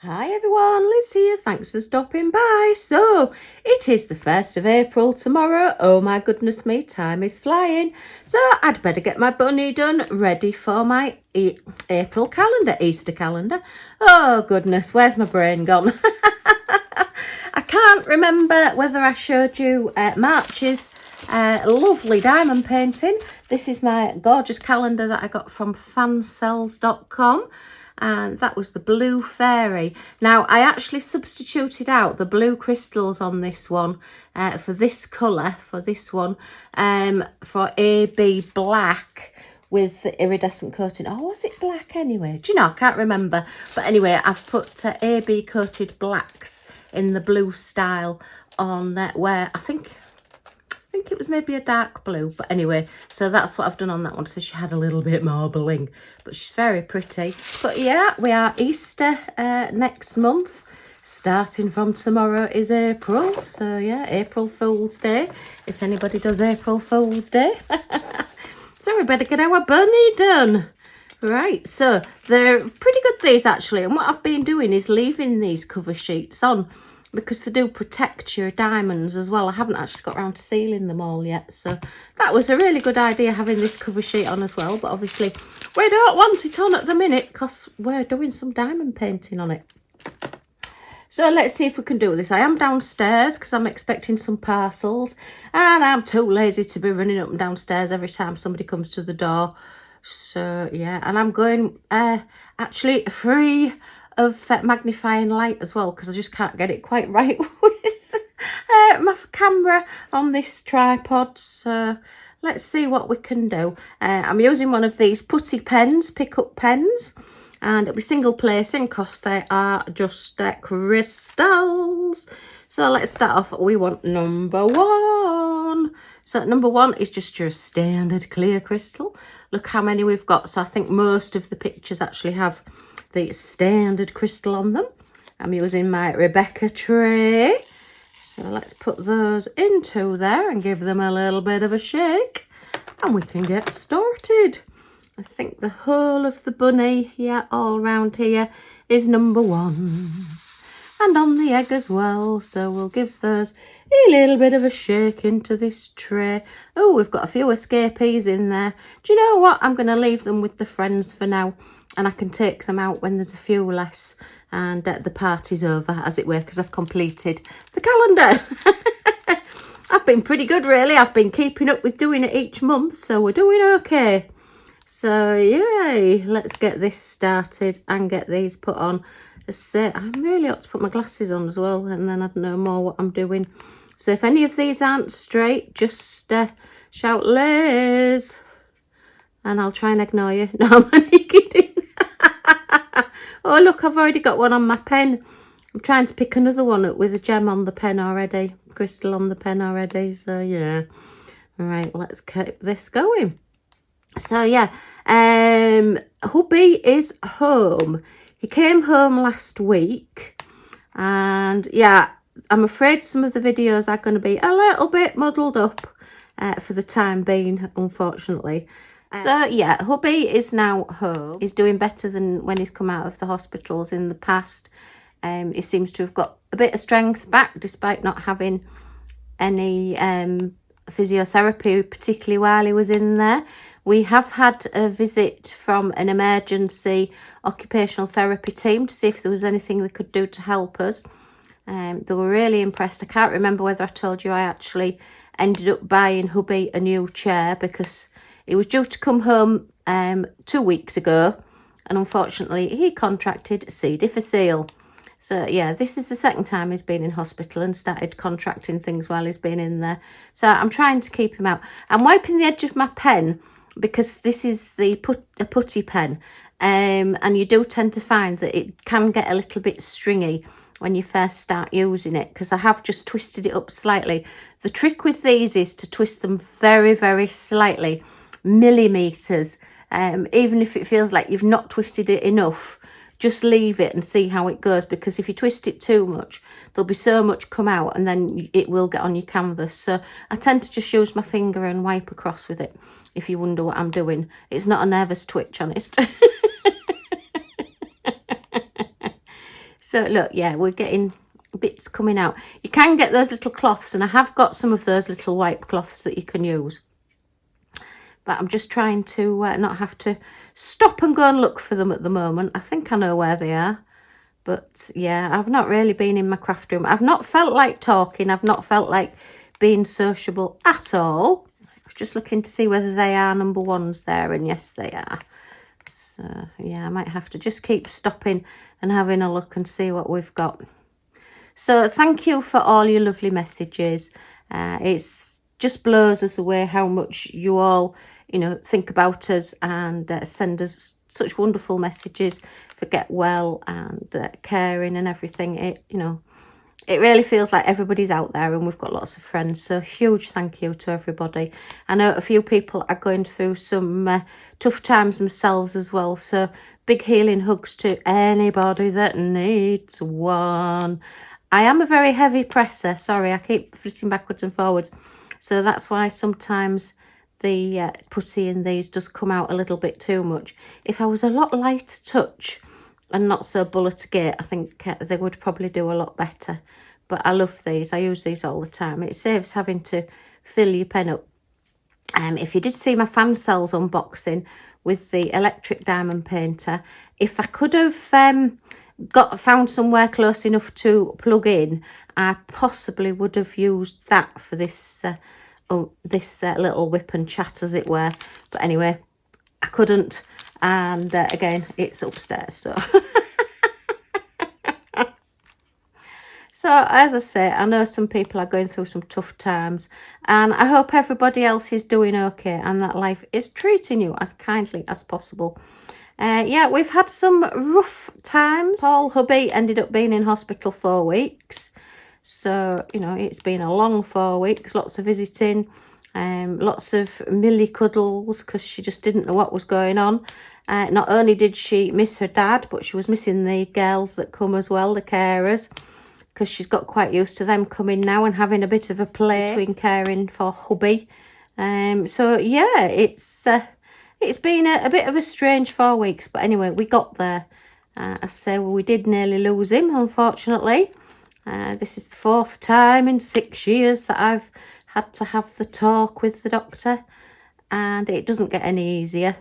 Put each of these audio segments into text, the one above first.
Hi everyone, Liz here, thanks for stopping by. So, it is the 1st of April tomorrow. Oh my goodness me, time is flying. So, I'd better get my bunny done, ready for my April calendar, Easter calendar. Oh goodness, where's my brain gone? I can't remember whether I showed you March's lovely diamond painting. This is my gorgeous calendar that I got from fansells.com. And that was the blue fairy. Now, I actually substituted out the blue crystals on this one for this colour, for this one, for AB black with the iridescent coating. Oh, was it black anyway? Do you know, I can't remember. But anyway, I've put AB coated blacks in the blue style on where I think it was maybe a dark blue, but anyway, so that's what I've done on that one. So she had a little bit more bling, but she's very pretty. But yeah, we are Easter next month. Starting from tomorrow is April, so yeah, April Fool's Day, if anybody does April Fool's Day. So we better get our bunny done. Right, so they're pretty good, these actually, and what I've been doing is leaving these cover sheets on because they do protect your diamonds as well. I haven't actually got around to sealing them all yet, so that was a really good idea, having this cover sheet on as well. But obviously we don't want it on at the minute because we're doing some diamond painting on it. So let's see if we can do this. I am downstairs because I'm expecting some parcels, and I'm too lazy to be running up and downstairs every time somebody comes to the door. So yeah, and I'm going actually free of magnifying light as well, because I just can't get it quite right with my camera on this tripod. So let's see what we can do. I'm using one of these putty pens, pick-up pens, and it'll be single placing because they are just crystals. So let's start off. We want number 1. So number 1 is just your standard clear crystal. Look how many we've got. So I think most of the pictures actually have the standard crystal on them. I'm using my Rebecca tray. So let's put those into there and give them a little bit of a shake, and we can get started. I think the whole of the bunny, yeah, all round here is number 1. And on the egg as well. So we'll give those a little bit of a shake into this tray. Oh, we've got a few escapees in there. Do you know what? I'm going to leave them with the friends for now, and I can take them out when there's a few less and the party's over, as it were, because I've completed the calendar. I've been pretty good, really. I've been keeping up with doing it each month, so we're doing okay. So yay, let's get this started and get these put on. I really ought to put my glasses on as well, and then I'd know more what I'm doing. So if any of these aren't straight, just shout Liz, and I'll try and ignore you. No, I'm only kidding. Oh look, I've already got one on my pen. I'm trying to pick another one up with a gem on the pen already, crystal on the pen already. So yeah, all right, let's keep this going. So yeah, hubby is home. He came home last week, and yeah, I'm afraid some of the videos are going to be a little bit muddled up for the time being, unfortunately. So yeah, hubby is now home. He's doing better than when he's come out of the hospitals in the past. He seems to have got a bit of strength back, despite not having any physiotherapy, particularly while he was in there. We have had a visit from an emergency occupational therapy team to see if there was anything they could do to help us. They were really impressed. I can't remember whether I told you I actually ended up buying hubby a new chair, because he was due to come home 2 weeks ago, and unfortunately he contracted C. difficile. So yeah, this is the second time he's been in hospital and started contracting things while he's been in there. So I'm trying to keep him out. I'm wiping the edge of my pen because this is a putty pen, and you do tend to find that it can get a little bit stringy when you first start using it, because I have just twisted it up slightly. The trick with these is to twist them very, very slightly, millimeters. Even if it feels like you've not twisted it enough, just leave it and see how it goes, because if you twist it too much, there'll be so much come out and then it will get on your canvas. So I tend to just use my finger and wipe across with it, if you wonder what I'm doing. It's not a nervous twitch, honest. So look, yeah, we're getting bits coming out. You can get those little cloths, and I have got some of those little wipe cloths that you can use. But I'm just trying to not have to stop and go and look for them at the moment. I think I know where they are. But yeah, I've not really been in my craft room. I've not felt like talking. I've not felt like being sociable at all. I was just looking to see whether they are number ones there. And yes, they are. So yeah, I might have to just keep stopping and having a look and see what we've got. So thank you for all your lovely messages. It's just blows us away how much you all, you know, think about us and send us such wonderful messages for get well and caring and everything. It, you know, it really feels like everybody's out there, and we've got lots of friends. So huge thank you to everybody. I know a few people are going through some tough times themselves as well. So big healing hugs to anybody that needs one. I am a very heavy presser. Sorry, I keep flipping backwards and forwards. So that's why sometimes the putty in these does come out a little bit too much. If I was a lot lighter touch and not so bullet gate, I think they would probably do a lot better. But I love these. I use these all the time. It saves having to fill your pen up. If you did see my fansells unboxing with the electric diamond painter, if I could have found somewhere close enough to plug in, I possibly would have used that for this little whip and chat, as it were. But anyway, I couldn't, and again, it's upstairs. So so as I say, I know some people are going through some tough times, and I hope everybody else is doing okay and that life is treating you as kindly as possible. Yeah, we've had some rough times. Paul Hubby ended up being in hospital 4 weeks. So, you know, it's been a long 4 weeks, lots of visiting, lots of Millie cuddles, because she just didn't know what was going on. Not only did she miss her dad, but she was missing the girls that come as well, the carers, because she's got quite used to them coming now and having a bit of a play between caring for Hubby. So, yeah, it's been a bit of a strange 4 weeks, but anyway, we got there. I say, well, we did nearly lose him, unfortunately. This is the 4th time in 6 years that I've had to have the talk with the doctor, and it doesn't get any easier.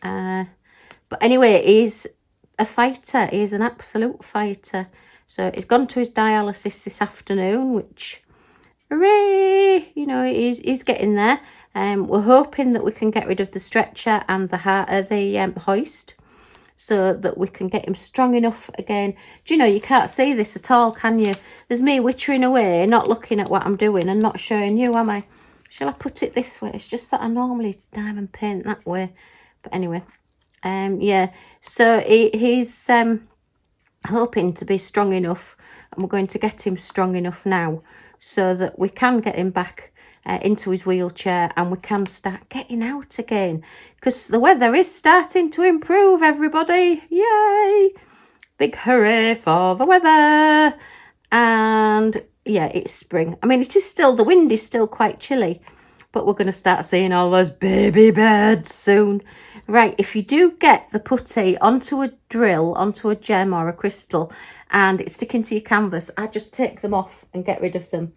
But anyway, he's a fighter. He's an absolute fighter. So he's gone to his dialysis this afternoon, which, hooray, you know, he's getting there. We're hoping that we can get rid of the stretcher and the hoist, so that we can get him strong enough again. Do you know, you can't see this at all, can you? There's me wittering away, not looking at what I'm doing and not showing you, am I? Shall I put it this way? It's just that I normally diamond paint that way. But anyway, yeah. So he's hoping to be strong enough, and we're going to get him strong enough now so that we can get him back into his wheelchair, and we can start getting out again, because the weather is starting to improve, everybody. Yay! Big hooray for the weather. And yeah, it's spring. I mean, it is still, the wind is still quite chilly, but we're going to start seeing all those baby birds soon. Right, if you do get the putty onto a drill, onto a gem or a crystal, and it's sticking to your canvas, I just take them off and get rid of them.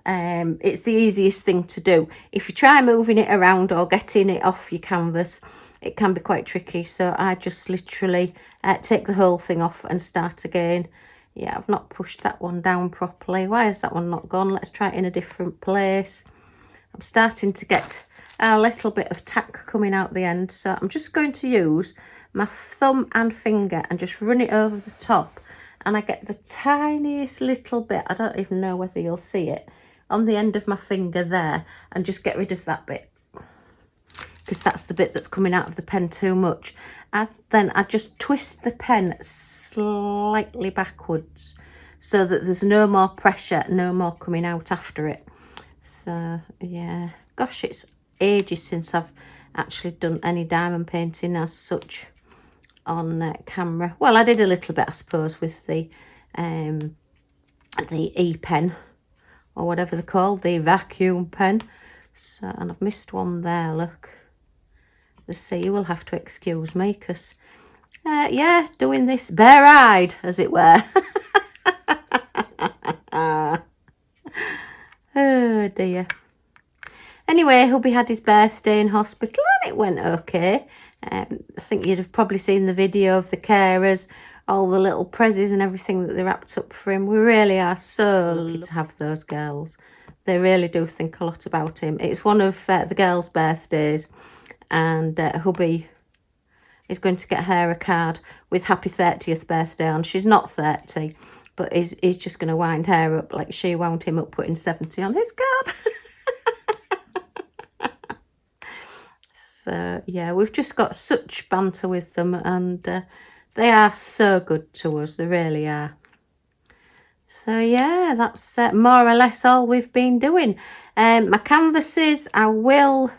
It's the easiest thing to do. If you try moving it around or getting it off your canvas, it can be quite tricky. So I just literally take the whole thing off and start again. Yeah, I've not pushed that one down properly. Why has that one not gone? Let's try it in a different place. I'm starting to get a little bit of tack coming out the end. So I'm just going to use my thumb and finger and just run it over the top. And I get the tiniest little bit, I don't even know whether you'll see it, on the end of my finger there, and just get rid of that bit, because that's the bit that's coming out of the pen too much. And then I just twist the pen slightly backwards so that there's no more pressure, no more coming out after it. So yeah, gosh, it's ages since I've actually done any diamond painting as such on camera. Well, I did a little bit, I suppose, with the e-pen, or whatever they're called, the vacuum pen. So, and I've missed one there, look. Let's see, you will have to excuse me, because, yeah, doing this bare-eyed, as it were. Oh dear. Anyway, Hubby had his birthday in hospital and it went okay. I think you'd have probably seen the video of the carers, all the little prezzies and everything that they wrapped up for him. We really are so lucky to have those girls. They really do think a lot about him. It's one of the girls' birthdays, and Hubby is going to get her a card with happy 30th birthday on. She's not 30, but he's just going to wind her up like she wound him up putting 70 on his card. So, yeah, we've just got such banter with them, and they are so good to us. They really are. So, yeah, that's more or less all we've been doing. My canvases, I will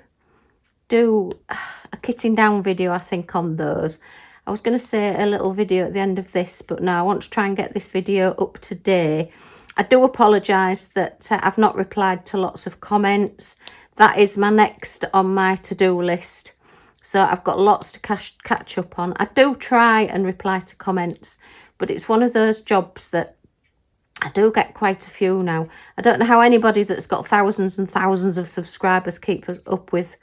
do a kitting down video, I think, on those. I was going to say a little video at the end of this, but no, I want to try and get this video up today. I do apologise that I've not replied to lots of comments. That is my next on my to-do list. So I've got lots to catch up on. I do try and reply to comments, but it's one of those jobs that I do get quite a few now. I don't know how anybody that's got thousands and thousands of subscribers keep up with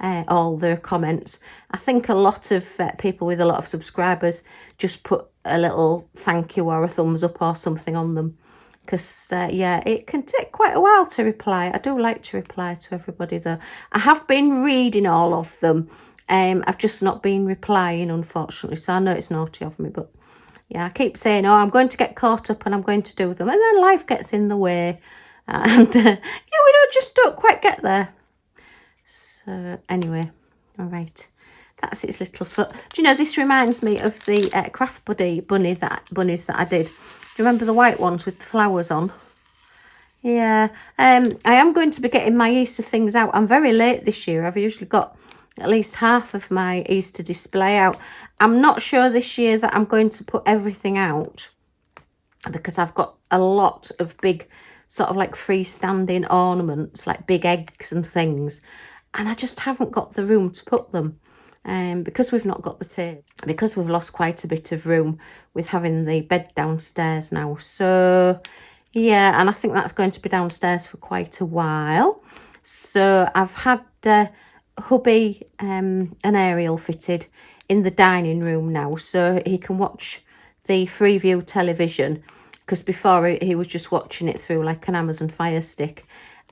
all their comments. I think a lot of people with a lot of subscribers just put a little thank you or a thumbs up or something on them. Because, yeah, it can take quite a while to reply. I do like to reply to everybody, though. I have been reading all of them. I've just not been replying, unfortunately. So I know it's naughty of me. But, yeah, I keep saying, oh, I'm going to get caught up and I'm going to do them. And then life gets in the way. And, yeah, we just don't quite get there. So, anyway, all right. That's its little foot. Do you know, this reminds me of the craft bunnies that I did. Do you remember the white ones with the flowers on? Yeah. I am going to be getting my Easter things out. I'm very late this year. I've usually got at least half of my Easter display out. I'm not sure this year that I'm going to put everything out, because I've got a lot of big sort of like freestanding ornaments, like big eggs and things. And I just haven't got the room to put them. Because we've not got the table, because we've lost quite a bit of room with having the bed downstairs now. So, yeah, and I think that's going to be downstairs for quite a while. So I've had Hubby an aerial fitted in the dining room now, so he can watch the Freeview television, because before he was just watching it through like an Amazon Fire Stick,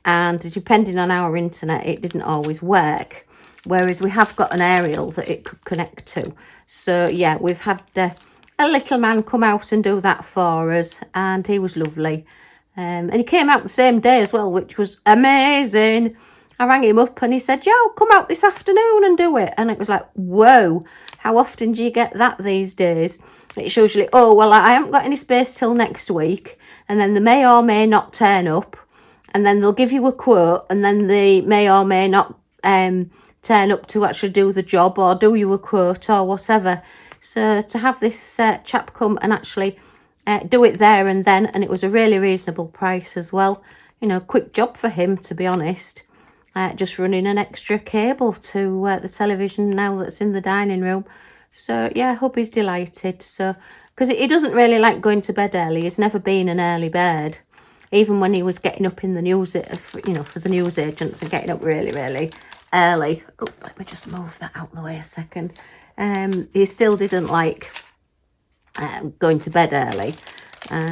and depending on our internet, it didn't always work. Whereas we have got an aerial that it could connect to. So, yeah, we've had a little man come out and do that for us. And he was lovely. And he came out the same day as well, which was amazing. I rang him up and he said, yeah, I'll come out this afternoon and do it. And it was like, whoa, how often do you get that these days? It's usually, oh, well, I haven't got any space till next week. And then they may or may not turn up. And then they'll give you a quote. And then they may or may not turn up to actually do the job or do you a quote or whatever. So to have this chap come and actually do it there and then, and it was a really reasonable price as well. You know, quick job for him, to be honest. Just running an extra cable to the television now that's in the dining room. So, yeah, Hubby's delighted. So, because he doesn't really like going to bed early. He's never been an early bird. Even when he was getting up in the news, you know, for the news agents and getting up really, really early. Oh, let me just move that out the way a second. He still didn't like going to bed early.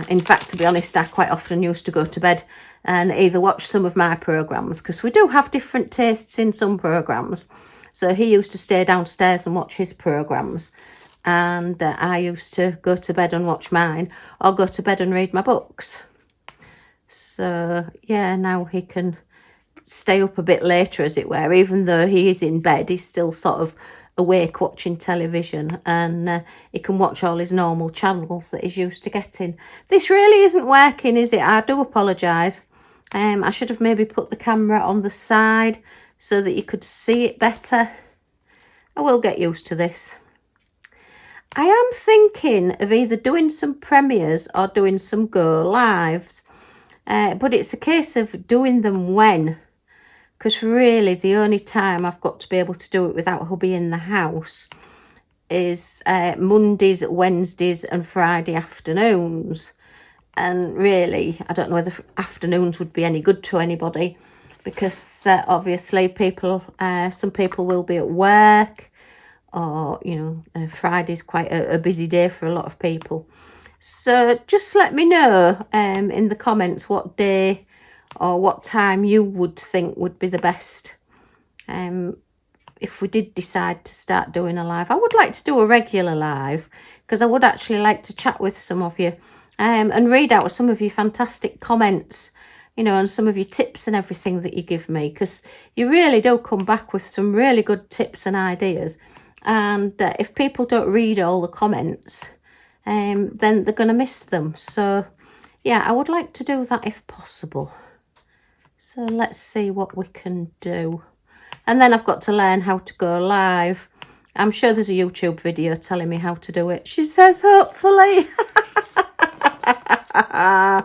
In fact, to be honest, I quite often used to go to bed and either watch some of my programmes, because we do have different tastes in some programmes. So he used to stay downstairs and watch his programmes, and I used to go to bed and watch mine, or go to bed and read my books. So, yeah, now he can stay up a bit later, as it were. Even though he is in bed, he's still sort of awake watching television, and he can watch all his normal channels that he's used to getting. This really isn't working, is it? I do apologise. I should have maybe put the camera on the side so that you could see it better. I will get used to this. I am thinking of either doing some premieres or doing some go lives. But it's a case of doing them when. Because really the only time I've got to be able to do it without Hubby in the house is Mondays, Wednesdays and Friday afternoons. And really, I don't know whether afternoons would be any good to anybody, because obviously some people will be at work, or, you know, Friday's quite a busy day for a lot of people. So just let me know in the comments what day or what time you would think would be the best. If we did decide to start doing a live, I would like to do a regular live, because I would actually like to chat with some of you and read out some of your fantastic comments, you know, and some of your tips and everything that you give me, because you really do come back with some really good tips and ideas. And if people don't read all the comments, then they're going to miss them. So yeah, I would like to do that if possible. So let's see what we can do. And then I've got to learn how to go live. I'm sure there's a YouTube video telling me how to do it. She says, hopefully. I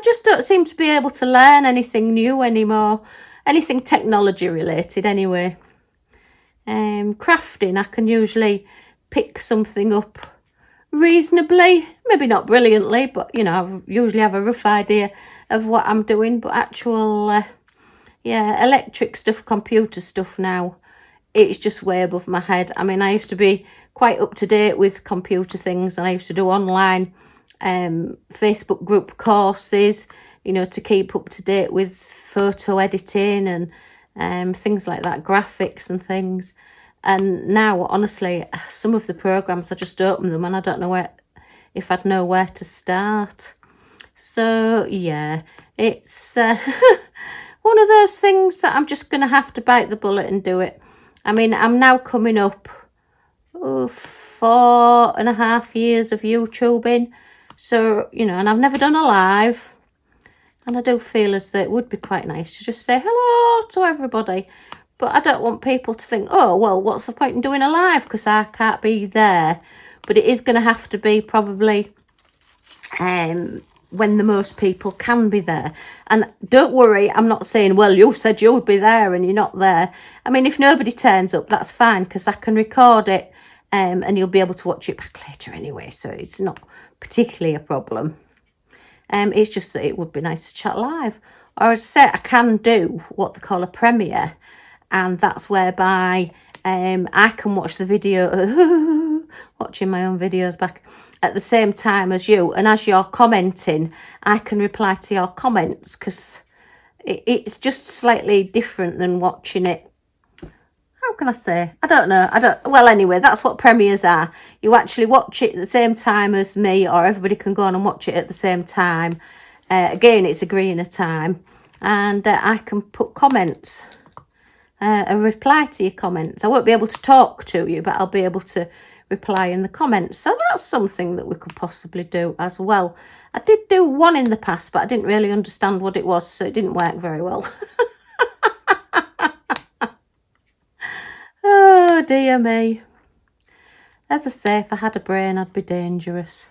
just don't seem to be able to learn anything new anymore. Anything technology related anyway. Crafting, I can usually pick something up reasonably. Maybe not brilliantly, but, you know, I usually have a rough idea of what I'm doing. But actual, yeah, electric stuff, computer stuff now, it's just way above my head. I mean, I used to be quite up to date with computer things, and I used to do online Facebook group courses, you know, to keep up to date with photo editing and things like that, graphics and things. And now, honestly, some of the programs, I just open them and I don't know if I'd know where to start. So yeah, it's one of those things that I'm just going to have to bite the bullet and do it. I mean, I'm now coming up 4.5 years of YouTubing. So, you know, and I've never done a live. And I do feel as though it would be quite nice to just say hello to everybody. But I don't want people to think, oh, well, what's the point in doing a live, because I can't be there. But it is going to have to be probably when the most people can be there. And don't worry, I'm not saying, well, you said you'll be there and you're not there. I mean, if nobody turns up, that's fine, because I can record it and you'll be able to watch it back later anyway. So it's not particularly a problem. It's just that it would be nice to chat live. Or as I say, I can do what they call a premiere, and that's whereby I can watch the video, watching my own videos back at the same time as you, and as you're commenting, I can reply to your comments, because it's just slightly different than watching it. How can I say? I don't know. Well, anyway, that's what premieres are. You actually watch it at the same time as me, or everybody can go on and watch it at the same time. Again, it's agreeing a time, and I can put comments and reply to your comments. I won't be able to talk to you, but I'll be able to reply in the comments. So that's something that we could possibly do as well. I did do one in the past, but I didn't really understand what it was, so it didn't work very well. Oh, dear me. As I say, if I had a brain, I'd be dangerous.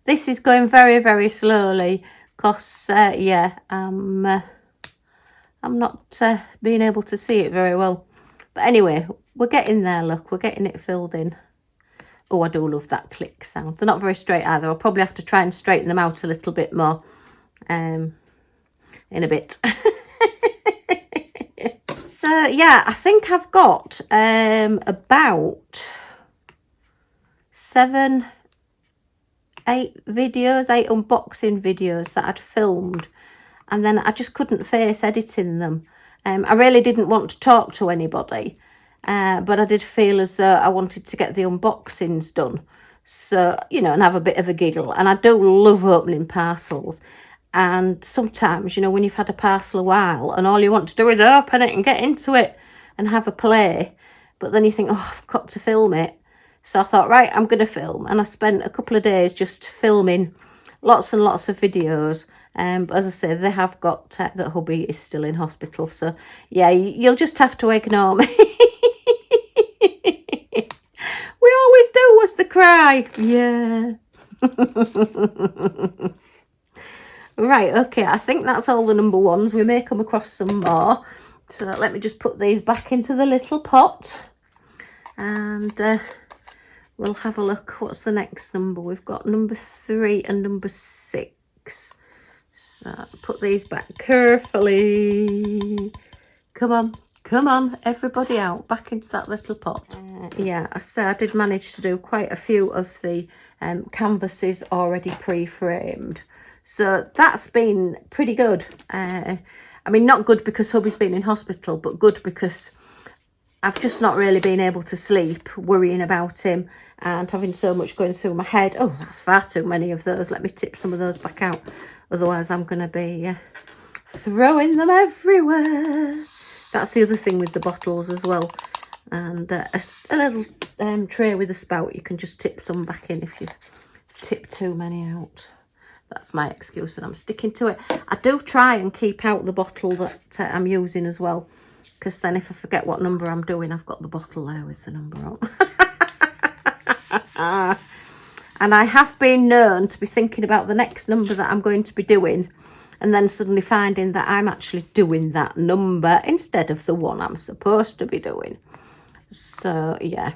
This is going very, very slowly, because, yeah, I'm not being able to see it very well. But anyway, we're getting there, look. We're getting it filled in. Oh, I do love that click sound. They're not very straight either. I'll probably have to try and straighten them out a little bit more in a bit. So, yeah, I think I've got about 8 videos, 8 unboxing videos that I'd filmed. And then I just couldn't face editing them. I really didn't want to talk to anybody. But I did feel as though I wanted to get the unboxings done. So, you know, and have a bit of a giggle. And I do love opening parcels. And sometimes, you know, when you've had a parcel a while and all you want to do is open it and get into it and have a play. But then you think, oh, I've got to film it. So I thought, right, I'm going to film. And I spent a couple of days just filming lots and lots of videos. But as I say, they have got that hubby is still in hospital. So, yeah, you'll just have to ignore me. We always do, was the cry. Yeah. Right, okay, I think that's all the number ones. We may come across some more. So let me just put these back into the little pot. And we'll have a look. What's the next number? We've got number 3 and number 6. So put these back carefully. Come on, come on, everybody out, back into that little pot. Yeah, I did manage to do quite a few of the canvases already pre-framed. So that's been pretty good. I mean, not good because hubby's been in hospital, but good because I've just not really been able to sleep, worrying about him and having so much going through my head. Oh, that's far too many of those. Let me tip some of those back out. Otherwise, I'm going to be throwing them everywhere. That's the other thing with the bottles as well. And a little tray with a spout. You can just tip some back in if you tip too many out. That's my excuse and I'm sticking to it. I do try and keep out the bottle that I'm using as well. Because then if I forget what number I'm doing, I've got the bottle there with the number on. And I have been known to be thinking about the next number that I'm going to be doing. And then suddenly finding that I'm actually doing that number instead of the one I'm supposed to be doing. So, yeah.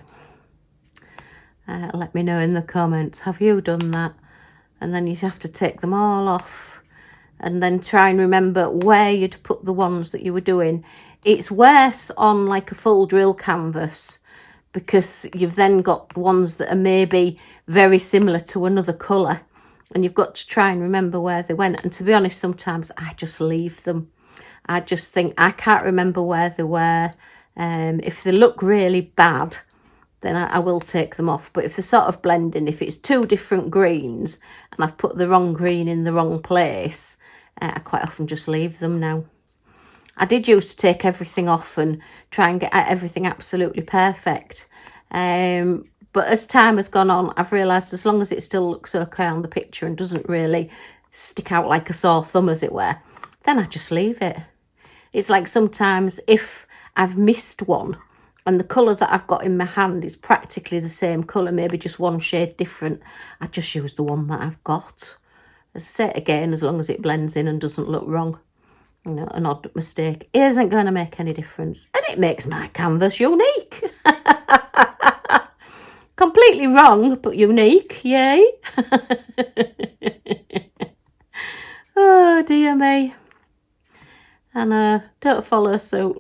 Let me know in the comments. Have you done that? And then you have to take them all off. And then try and remember where you'd put the ones that you were doing. It's worse on like a full drill canvas because you've then got ones that are maybe very similar to another colour and you've got to try and remember where they went. And to be honest, sometimes I just leave them. I just think I can't remember where they were. If they look really bad, then I will take them off. But if they're sort of blending, if it's 2 different greens and I've put the wrong green in the wrong place, I quite often just leave them now. I did used to take everything off and try and get everything absolutely perfect. But as time has gone on, I've realised as long as it still looks okay on the picture and doesn't really stick out like a sore thumb, as it were, then I just leave it. It's like sometimes if I've missed one and the colour that I've got in my hand is practically the same colour, maybe just one shade different, I just use the one that I've got. As I say it again, as long as it blends in and doesn't look wrong. You know, an odd mistake isn't going to make any difference. And it makes my canvas unique. Completely wrong, but unique. Yay. Oh, dear me. And don't follow suit.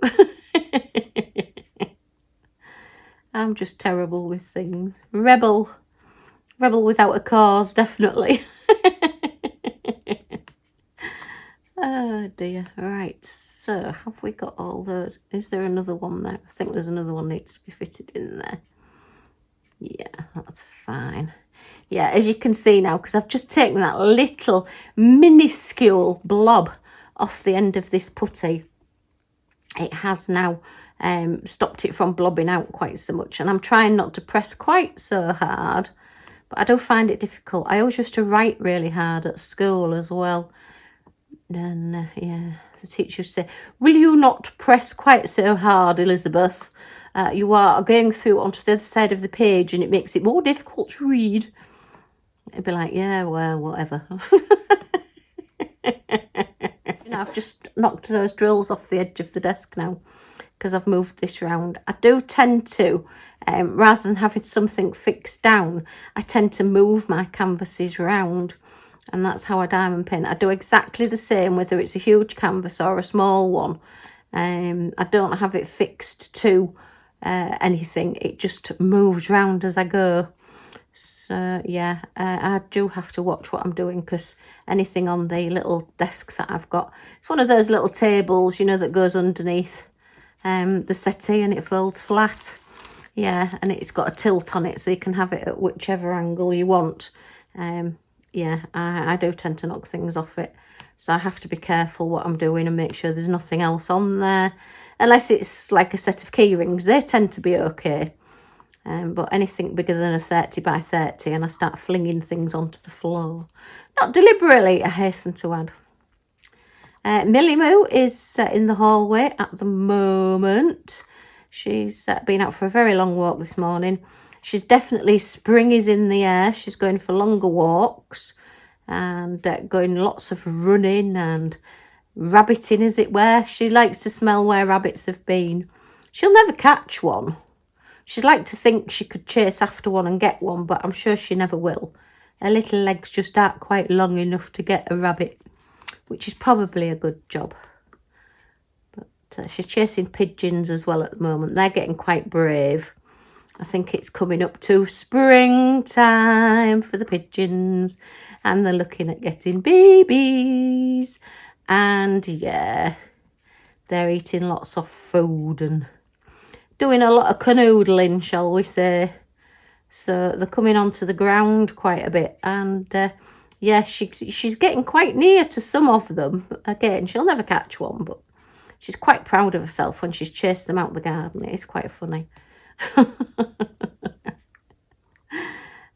I'm just terrible with things. Rebel. Rebel without a cause, definitely. Oh dear. Right, so have we got all those? Is there another one there? I think there's another one needs to be fitted in there. Yeah, that's fine. Yeah, as you can see now, because I've just taken that little minuscule blob off the end of this putty, it has now stopped it from blobbing out quite so much. And I'm trying not to press quite so hard, but I do find it difficult. I always used to write really hard at school as well. And yeah, the teacher would say, will you not press quite so hard, Elizabeth? You are going through onto the other side of the page and it makes it more difficult to read. It'd be like, yeah, well, whatever. You know, I've just knocked those drills off the edge of the desk now because I've moved this round. I do tend to, rather than having something fixed down, I tend to move my canvases round. And that's how I diamond paint. I do exactly the same, whether it's a huge canvas or a small one. I don't have it fixed to anything. It just moves round as I go. So, yeah, I do have to watch what I'm doing because anything on the little desk that I've got, it's one of those little tables, you know, that goes underneath the settee and it folds flat. Yeah, and it's got a tilt on it so you can have it at whichever angle you want. Yeah, I do tend to knock things off it. So I have to be careful what I'm doing and make sure there's nothing else on there. Unless it's like a set of key rings, they tend to be okay. But anything bigger than a 30 by 30 and I start flinging things onto the floor. Not deliberately, I hasten to add. Millie Moo is in the hallway at the moment. She's been out for a very long walk this morning. She's definitely, spring is in the air. She's going for longer walks and going lots of running and rabbiting, as it were. She likes to smell where rabbits have been. She'll never catch one, She'd like to think she could chase after one and get one, but I'm sure she never will. Her little legs just aren't quite long enough to get a rabbit, which is probably a good job. But she's chasing pigeons as well at the moment. They're getting quite brave. I think it's coming up to springtime for the pigeons, and they're looking at getting babies. And yeah, they're eating lots of food and doing a lot of canoodling, shall we say. So they're coming onto the ground quite a bit, and yeah, she's getting quite near to some of them. Again, she'll never catch one, but she's quite proud of herself when she's chased them out the garden. It's quite funny.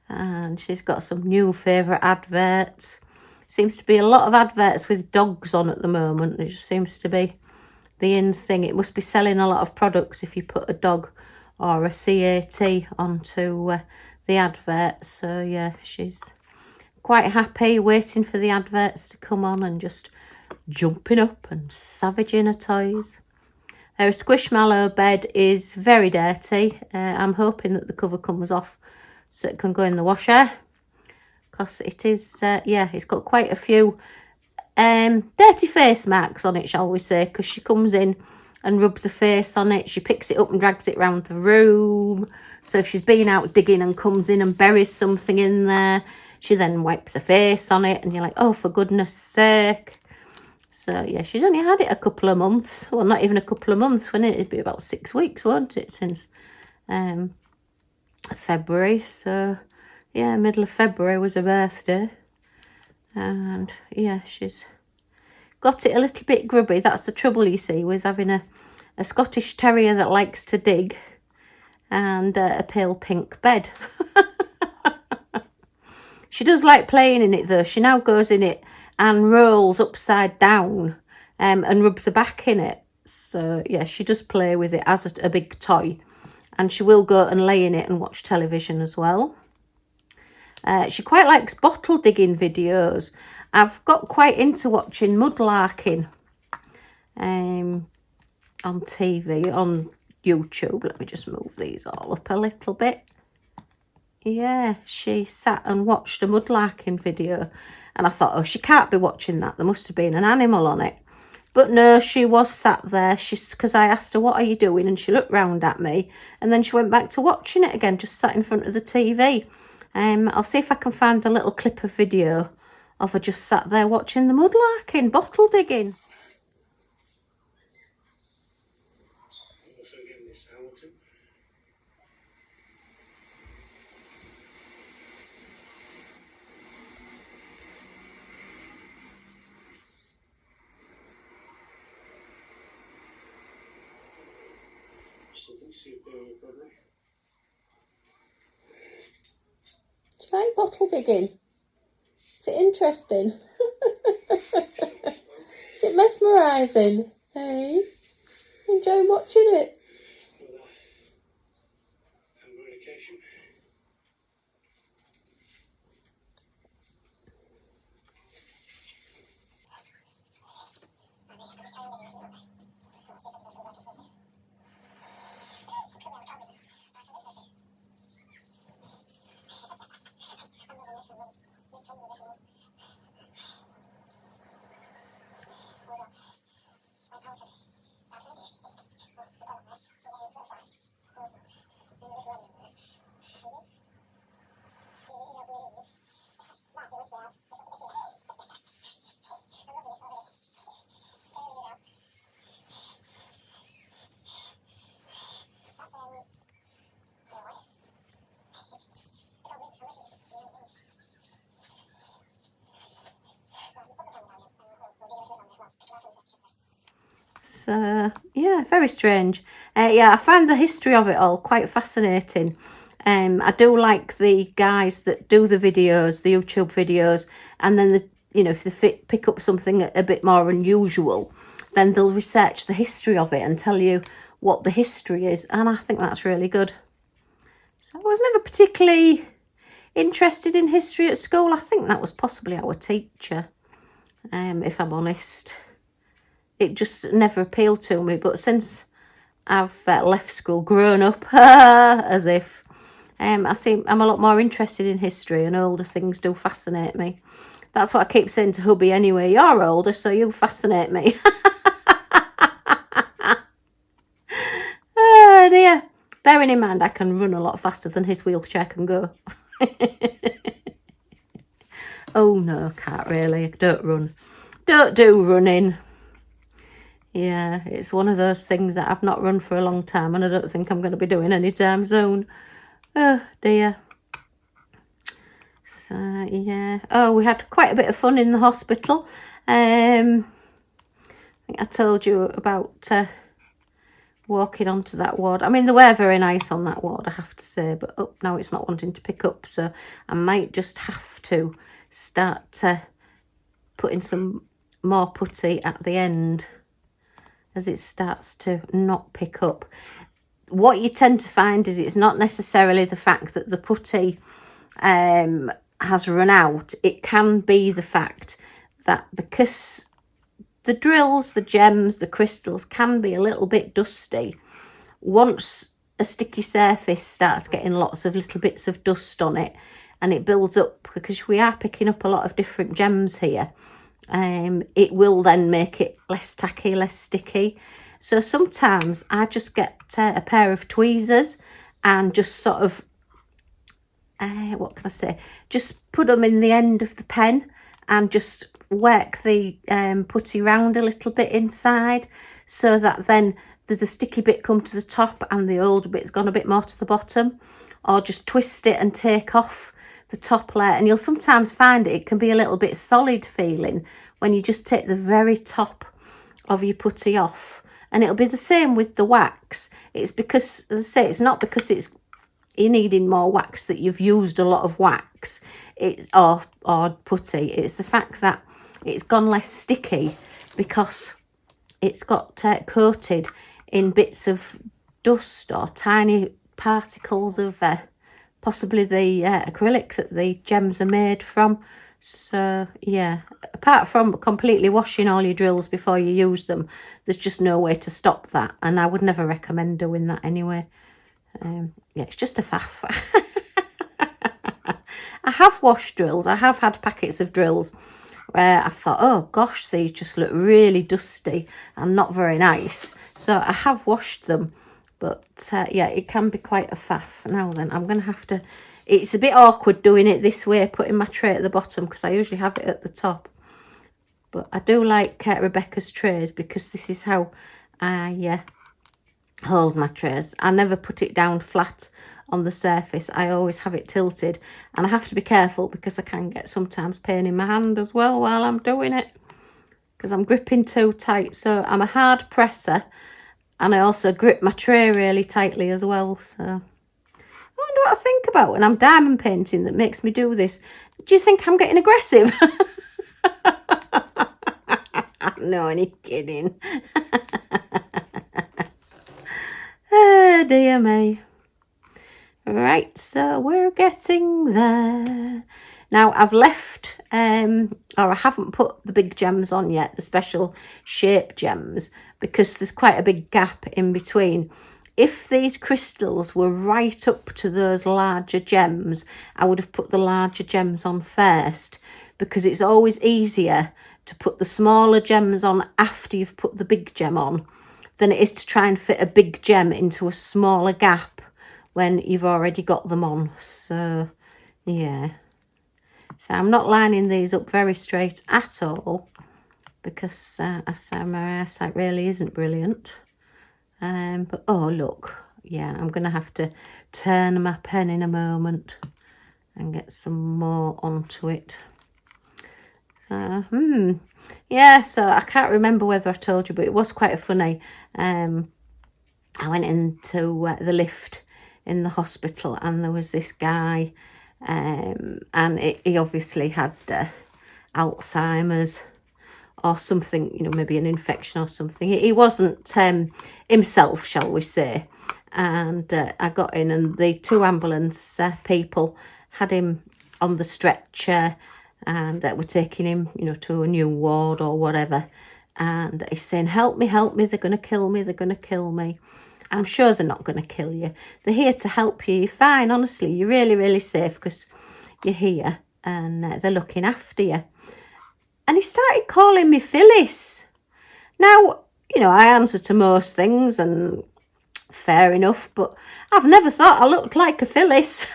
And she's got some new favourite adverts. Seems to be a lot of adverts with dogs on at the moment. It just seems to be the in thing. It must be selling a lot of products if you put a dog or a CAT onto the advert. So yeah, she's quite happy waiting for the adverts to come on and just jumping up and savaging her toys. Her squishmallow bed is very dirty. I'm hoping that the cover comes off so it can go in the washer, because it is, yeah, it's got quite a few dirty face marks on it, shall we say, because she comes in and rubs her face on it. She picks it up and drags it around the room. So if she's been out digging and comes in and buries something in there, she then wipes her face on it, and you're like, oh, for goodness sake. So yeah, she's only had it a couple of months. Well, not even a couple of months, wouldn't it? It'd be about 6 weeks, won't it, since February. So yeah, middle of February was her birthday. And yeah, she's got it a little bit grubby. That's the trouble, you see, with having a Scottish Terrier that likes to dig and a pale pink bed. She does like playing in it though. She now goes in it and rolls upside down and rubs her back in it. So yeah, she does play with it as a big toy, and she will go and lay in it and watch television as well. She quite likes bottle digging videos. I've got quite into watching mudlarking on TV, on YouTube. Let me just move these all up a little bit. Yeah, she sat and watched a mudlarking video, and I thought, oh, she can't be watching that. There must have been an animal on it. But no, she was sat there. Because I asked her, what are you doing? And she looked round at me, and then she went back to watching it again, just sat in front of the TV. I'll see if I can find a little clip of video of her just sat there watching the mudlarking, bottle digging. Do you like bottle digging? Is it interesting? Is it mesmerising? Hey? Enjoy watching it? Yeah, very strange. Yeah, I find the history of it all quite fascinating. I do like the guys that do the videos, the YouTube videos, and then if they pick up something a bit more unusual, then they'll research the history of it and tell you what the history is, and I think that's really good. So I was never particularly interested in history at school. I think that was possibly our teacher, if I'm honest. It just never appealed to me, but since I've left school, grown up, as if. I'm a lot more interested in history, and older things do fascinate me. That's what I keep saying to hubby anyway. You're older, so you fascinate me. Oh dear. Bearing in mind I can run a lot faster than his wheelchair can go. Oh no, can't really. Don't run. Don't do running. Yeah, it's one of those things that I've not run for a long time, and I don't think I'm going to be doing anytime soon. Oh dear. So yeah. Oh, we had quite a bit of fun in the hospital. I think I told you about walking onto that ward. I mean, they were very nice on that ward, I have to say, but now it's not wanting to pick up, so I might just have to start putting some more putty at the end as it starts to not pick up. What you tend to find is it's not necessarily the fact that the putty has run out. It can be the fact that because the drills, the gems, the crystals can be a little bit dusty. Once a sticky surface starts getting lots of little bits of dust on it and it builds up, because we are picking up a lot of different gems here, it will then make it less tacky, less sticky. So sometimes I just get a pair of tweezers and just sort of, what can I say, just put them in the end of the pen and just work the putty round a little bit inside, so that then there's a sticky bit come to the top and the old bit's gone a bit more to the bottom. Or just twist it and take off the top layer, and you'll sometimes find it can be a little bit solid feeling when you just take the very top of your putty off. And it'll be the same with the wax. It's because, as I say, it's not because you're needing more wax that you've used a lot of wax, or putty. It's the fact that it's gone less sticky because it's got coated in bits of dust or tiny particles of possibly the acrylic that the gems are made from. So yeah, apart from completely washing all your drills before you use them, there's just no way to stop that, and I would never recommend doing that anyway. Yeah, it's just a faff. I have washed drills. I have had packets of drills where I thought, oh gosh, these just look really dusty and not very nice. So I have washed them, but yeah, it can be quite a faff. Now then, I'm going to have to, it's a bit awkward doing it this way, putting my tray at the bottom, because I usually have it at the top. But I do like Rebecca's trays, because this is how I hold my trays. I never put it down flat on the surface. I always have it tilted, and I have to be careful because I can get sometimes pain in my hand as well while I'm doing it, because I'm gripping too tight. So I'm a hard presser, and I also grip my tray really tightly as well. So I wonder what I think about when I'm diamond painting that makes me do this. Do you think I'm getting aggressive? No, any kidding. Oh dear me. Right, so we're getting there. Now I've left, or I haven't put the big gems on yet, the special shape gems, because there's quite a big gap in between. If these crystals were right up to those larger gems, I would have put the larger gems on first, because it's always easier to put the smaller gems on after you've put the big gem on than it is to try and fit a big gem into a smaller gap when you've already got them on. So yeah, so I'm not lining these up very straight at all, because I say my eyesight really isn't brilliant. But oh look, yeah, I'm gonna have to turn my pen in a moment and get some more onto it. So yeah, so I can't remember whether I told you, but it was quite a funny. I went into the lift in the hospital, and there was this guy, and he obviously had Alzheimer's or something, you know, maybe an infection or something. He wasn't himself, shall we say. And I got in, and the two ambulance people had him on the stretcher, and we're taking him, you know, to a new ward or whatever. And he's saying, help me, they're going to kill me, they're going to kill me. I'm sure they're not going to kill you. They're here to help you. You're fine, honestly. You're really, really safe because you're here and they're looking after you. And he started calling me Phyllis. Now, you know, I answer to most things and fair enough, but I've never thought I looked like a Phyllis.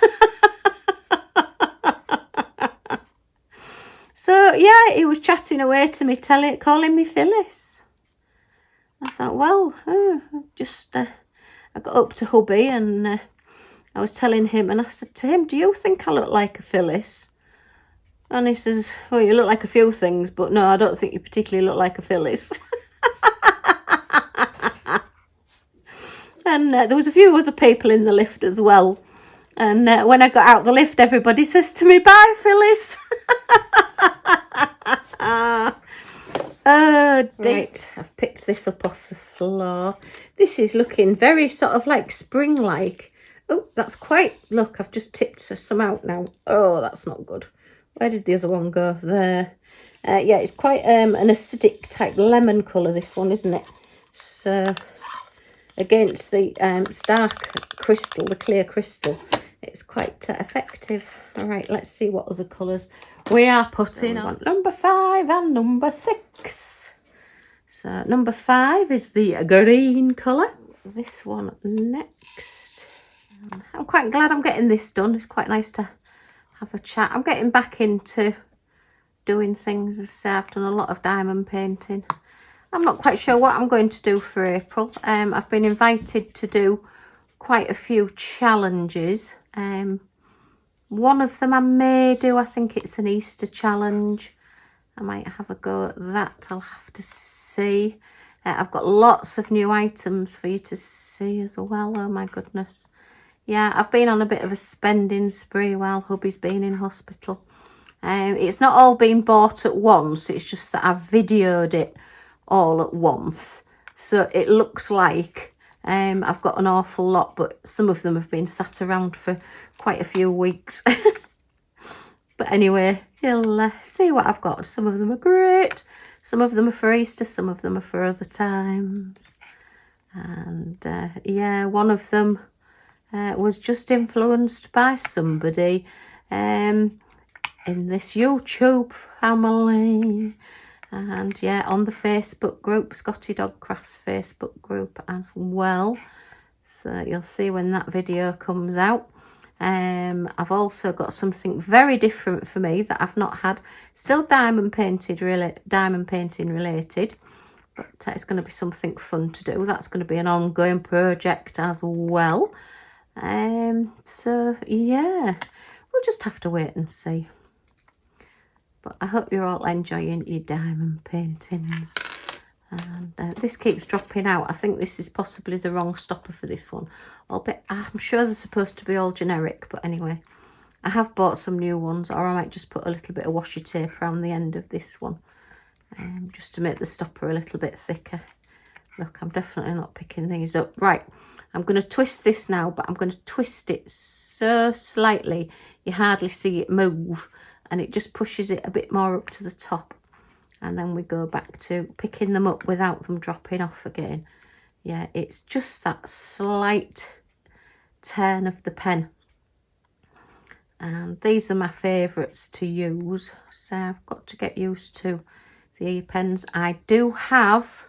So, yeah, he was chatting away to me, calling me Phyllis. I thought, well, I got up to Hubby and I was telling him, and I said to him, do you think I look like a Phyllis? And he says, well, you look like a few things, but no, I don't think you particularly look like a Phyllis. And there was a few other people in the lift as well. And when I got out the lift, everybody says to me, bye, Phyllis. Oh, right. I've picked this up off the floor. This is looking very sort of like spring-like. Oh, that's quite... Look, I've just tipped some out now. Oh, that's not good. Where did the other one go? There. Yeah, it's quite an acidic type lemon colour, this one, isn't it? So, against the stark crystal, the clear crystal, it's quite effective. All right, let's see what other colours we are putting on. Number 5 and number 6. So, number 5 is the green colour. This one next. I'm quite glad I'm getting this done. It's quite nice to have a chat. I'm getting back into doing things. As I say, I've done a lot of diamond painting. I'm not quite sure what I'm going to do for April. I've been invited to do quite a few challenges. One of them I may do. I think it's an Easter challenge. I might have a go at that. I'll have to see. I've got lots of new items for you to see as well. Oh my goodness. Yeah, I've been on a bit of a spending spree while Hubby's been in hospital. It's not all been bought at once. It's just that I've videoed it all at once. So it looks like I've got an awful lot, but some of them have been sat around for quite a few weeks. But anyway, you'll see what I've got. Some of them are great. Some of them are for Easter. Some of them are for other times. And yeah, one of them was just influenced by somebody in this YouTube family. And yeah, on the Facebook group, Scottiedogcrafts Facebook group as well. So you'll see when that video comes out. I've also got something very different for me that I've not had. Still diamond painting related, but it's going to be something fun to do. That's going to be an ongoing project as well. So yeah, we'll just have to wait and see. But I hope you're all enjoying your diamond paintings. And this keeps dropping out. I think this is possibly the wrong stopper for this one. I'm sure they're supposed to be all generic, but anyway, I have bought some new ones, or I might just put a little bit of washi tape around the end of this one, just to make the stopper a little bit thicker. Look, I'm definitely not picking these up. Right, I'm going to twist this now, but I'm going to twist it so slightly you hardly see it move, and it just pushes it a bit more up to the top. And then we go back to picking them up without them dropping off again. Yeah, it's just that slight turn of the pen. And these are my favourites to use. So I've got to get used to the E-pens. I do have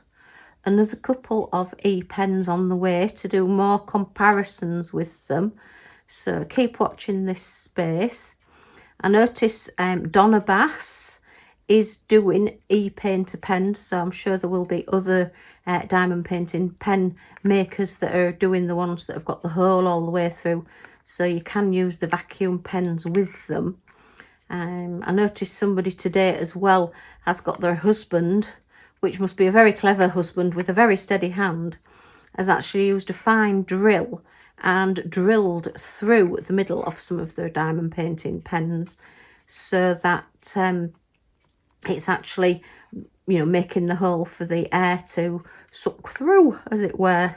another couple of E-pens on the way to do more comparisons with them. So keep watching this space. I notice Donna Bass is doing e-painter pens, so I'm sure there will be other diamond painting pen makers that are doing the ones that have got the hole all the way through, so you can use the vacuum pens with them. I noticed somebody today as well has got their husband, which must be a very clever husband with a very steady hand, has actually used a fine drill and drilled through the middle of some of their diamond painting pens, so that it's actually, you know, making the hole for the air to suck through, as it were.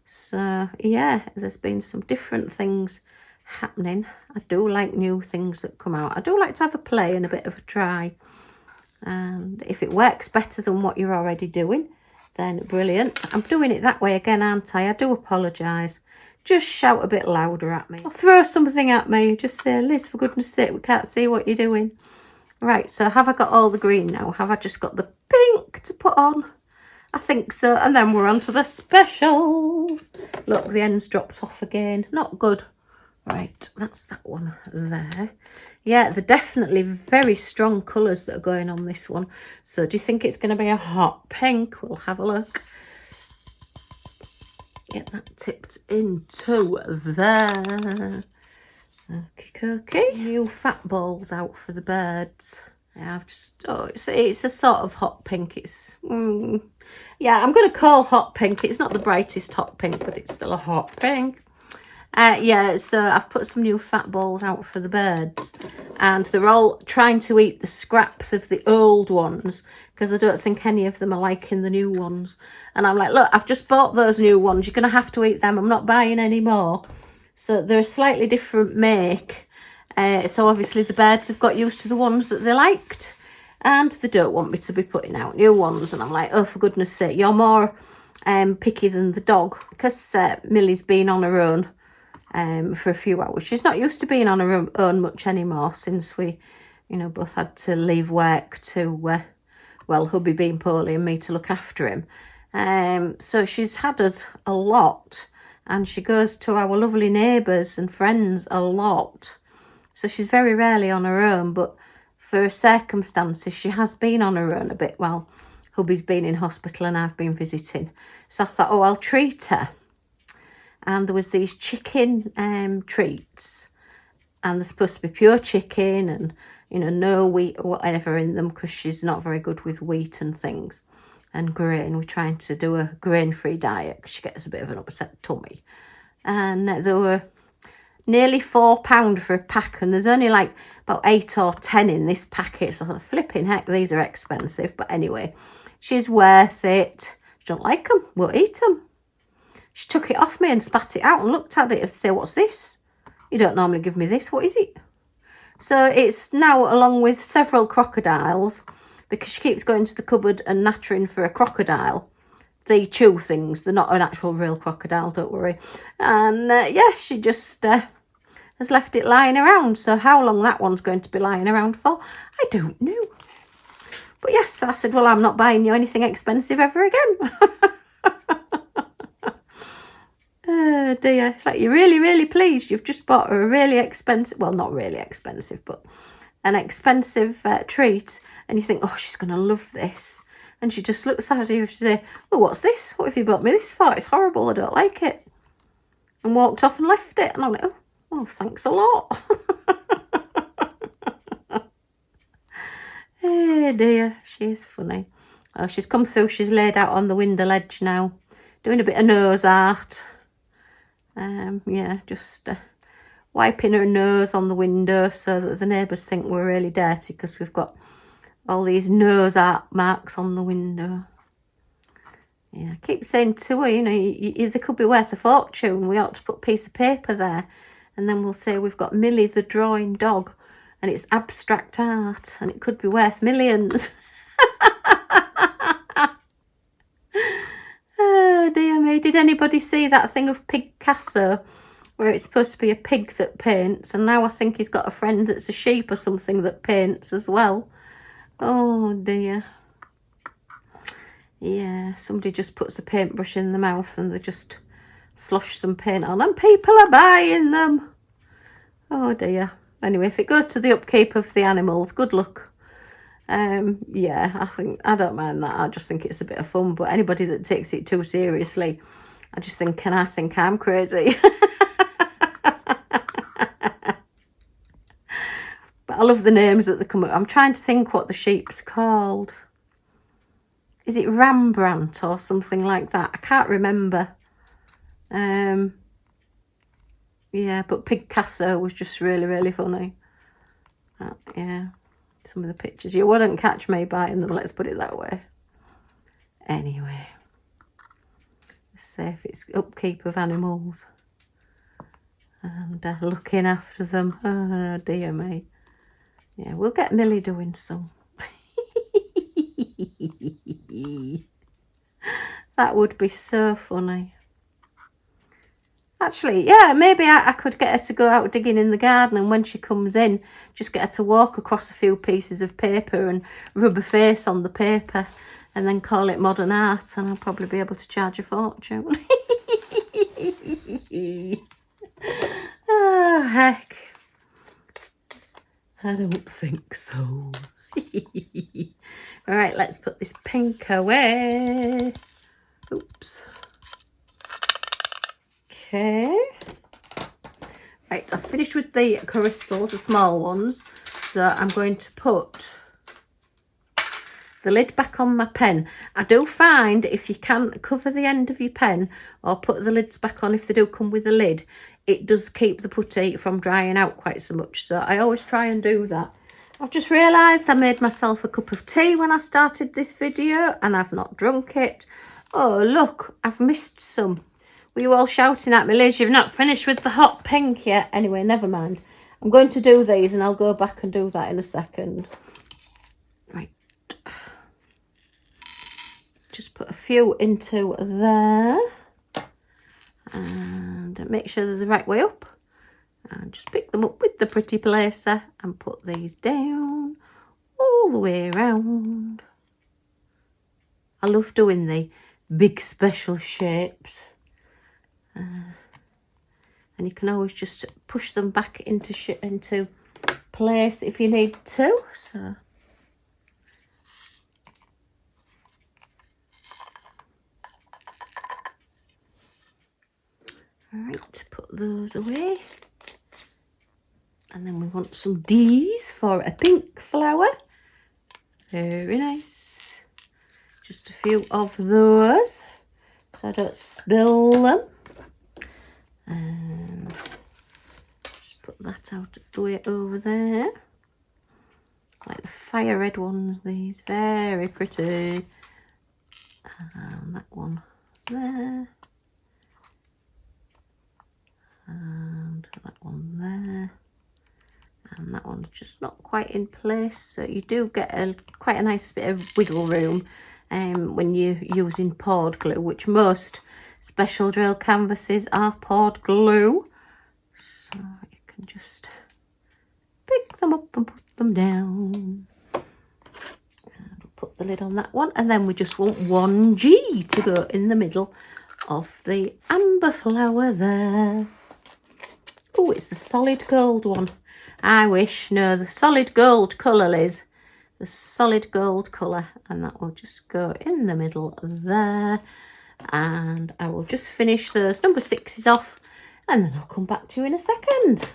So yeah, there's been some different things happening. I do like new things that come out. I do like to have a play and a bit of a try. And if it works better than what you're already doing, then brilliant. I'm doing it that way again, aren't I? I do apologise. Just shout a bit louder at me. Or throw something at me. Just say, Liz, for goodness sake, we can't see what you're doing. Right, so have I got all the green now? Have I just got the pink to put on? I think so. And then we're on to the specials. Look, the end's dropped off again. Not good. Right, that's that one there. Yeah, they're definitely very strong colours that are going on this one. So do you think it's going to be a hot pink? We'll have a look. Get that tipped into there. Okay. New fat balls out for the birds. Yeah, I've just, it's a sort of hot pink. It's, yeah, I'm going to call hot pink. It's not the brightest hot pink, but it's still a hot pink. Yeah, so I've put some new fat balls out for the birds, and they're all trying to eat the scraps of the old ones because I don't think any of them are liking the new ones. And I'm like, look, I've just bought those new ones. You're going to have to eat them. I'm not buying any more. So they're a slightly different make. So obviously the birds have got used to the ones that they liked, and they don't want me to be putting out new ones. And I'm like, oh, for goodness sake, you're more picky than the dog, because Millie's been on her own for a few hours. She's not used to being on her own much anymore since we, you know, both had to leave work to, well, hubby being poorly and me to look after him. So she's had us a lot, and she goes to our lovely neighbours and friends a lot. So she's very rarely on her own, but for her circumstances, she has been on her own a bit while hubby's been in hospital and I've been visiting. So I thought, oh, I'll treat her. And there was these chicken treats, and they're supposed to be pure chicken and, you know, no wheat or whatever in them, because she's not very good with wheat and things and grain. We're trying to do a grain-free diet because she gets a bit of an upset tummy. And there were nearly £4 for a pack, and there's only like about 8 or 10 in this packet. So I thought, flipping heck, these are expensive. But anyway, she's worth it. She don't like them, won't eat them. She took it off me and spat it out and looked at it and said, what's this? You don't normally give me this. What is it? So it's now, along with several crocodiles, because she keeps going to the cupboard and nattering for a crocodile. They chew things. They're not an actual real crocodile, don't worry. And yeah, she just has left it lying around. So how long that one's going to be lying around for, I don't know. But yes, I said, well, I'm not buying you anything expensive ever again. Oh dear, it's like, you're really, really pleased. You've just bought her a really expensive, well, not really expensive, but an expensive treat. And you think, oh, she's going to love this. And she just looks at you and she says, oh, what's this? What have you bought me this for? It's horrible. I don't like it. And walked off and left it. And I'm like, oh, well, thanks a lot. Oh dear, she is funny. Oh, she's come through. She's laid out on the window ledge now, doing a bit of nose art. Yeah, just wiping her nose on the window so that the neighbours think we're really dirty because we've got all these nose art marks on the window. Yeah, I keep saying to her, you know, they could be worth a fortune. We ought to put a piece of paper there, and then we'll say we've got Millie the drawing dog, and it's abstract art, and it could be worth millions. Oh dear me, did anybody see that thing of Picasso where it's supposed to be a pig that paints, and now I think he's got a friend that's a sheep or something that paints as well? Oh dear. Yeah, somebody just puts a paintbrush in the mouth and they just slosh some paint on, and people are buying them. Oh dear. Anyway, if it goes to the upkeep of the animals, good luck. Yeah, I don't mind that. I just think it's a bit of fun. But anybody that takes it too seriously, I just think, and I think I'm crazy. But I love the names that they come up. I'm trying to think what the sheep's called. Is it Rembrandt or something like that? I can't remember. Yeah, but Picasso was just really, really funny. Yeah, some of the pictures. You wouldn't catch me buying them, let's put it that way. Anyway, let's see if it's upkeep of animals and looking after them. Oh dear me. Yeah, we'll get Millie doing some. That would be so funny. Actually, yeah, maybe I could get her to go out digging in the garden, and when she comes in, just get her to walk across a few pieces of paper and rub her face on the paper and then call it modern art, and I'll probably be able to charge a fortune. Oh, heck. I don't think so. All right, let's put this pink away. Oops. Okay. Right, I've finished with the crystals, the small ones. So I'm going to put the lid back on my pen. I do find if you can cover the end of your pen or put the lids back on, if they do come with a lid, it does keep the putty from drying out quite so much. So I always try and do that. I've just realised I made myself a cup of tea when I started this video and I've not drunk it. Oh, look, I've missed some. Were you all shouting at me, Liz, you've not finished with the hot pink yet? Anyway, never mind. I'm going to do these and I'll go back and do that in a second. Right. Just put a few into there. And make sure they're the right way up. And just pick them up with the pretty placer and put these down all the way around. I love doing the big special shapes. And you can always just push them back into place if you need to. So all right, put those away. And then we want some D's for a pink flower. Very nice. Just a few of those so I don't spill them. And just put that out of the way over there. I like the fire red ones, these, very pretty. And that one there. And that one there. And that one's just not quite in place, so you do get quite a nice bit of wiggle room when you're using poured glue, which most special drill canvases are poured glue. So you can just pick them up and put them down. And we'll put the lid on that one, and then we just want one G to go in the middle of the amber flower there. Oh, it's the solid gold one. I wish. No, the solid gold colour, Liz. The solid gold colour. And that will just go in the middle there. And I will just finish those number 6s off. And then I'll come back to you in a second.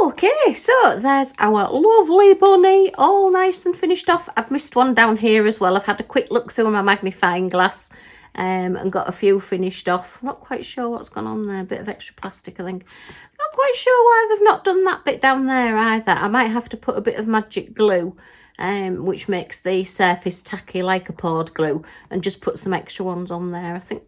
Okay, so there's our lovely bunny. All nice and finished off. I've missed one down here as well. I've had a quick look through my magnifying glass. And got a few finished off. I'm not quite sure what's gone on there. A bit of extra plastic, I think. Not quite sure why they've not done that bit down there either. I might have to put a bit of magic glue, which makes the surface tacky like a poured glue, and just put some extra ones on there. I think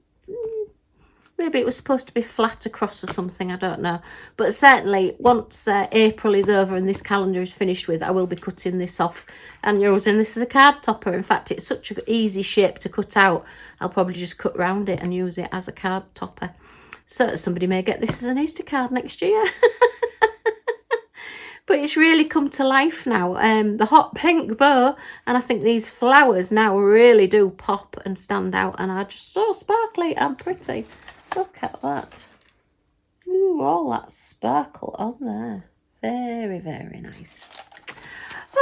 maybe it was supposed to be flat across or something, I don't know. But certainly once April is over and this calendar is finished with, I will be cutting this off and using this as a card topper. In fact, it's such an easy shape to cut out. I'll probably just cut round it and use it as a card topper. So somebody may get this as an Easter card next year. But it's really come to life now. The hot pink bow, and I think these flowers now really do pop and stand out and are just so sparkly and pretty. Look at that. Ooh, all that sparkle on there. Very, very nice.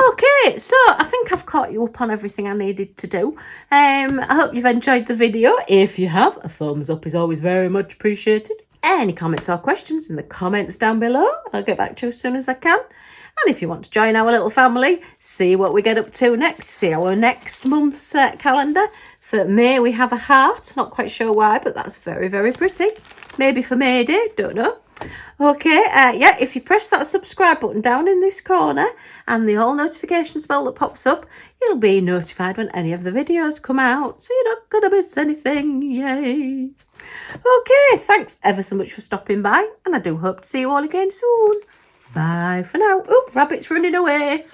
Okay, so I think I've caught you up on everything I needed to do. I hope you've enjoyed the video. If you have, a thumbs up is always very much appreciated. Any comments or questions in the comments down below. I'll get back to you as soon as I can. And if you want to join our little family, see what we get up to next, see our next month's calendar. For May, we have a heart. Not quite sure why, but that's very, very pretty. Maybe for May Day, don't know. Okay, yeah, if you press that subscribe button down in this corner and the all notifications bell that pops up, you'll be notified when any of the videos come out, so you're not going to miss anything. Yay! Okay, thanks ever so much for stopping by, and I do hope to see you all again soon. Bye for now. Oh, rabbit's running away.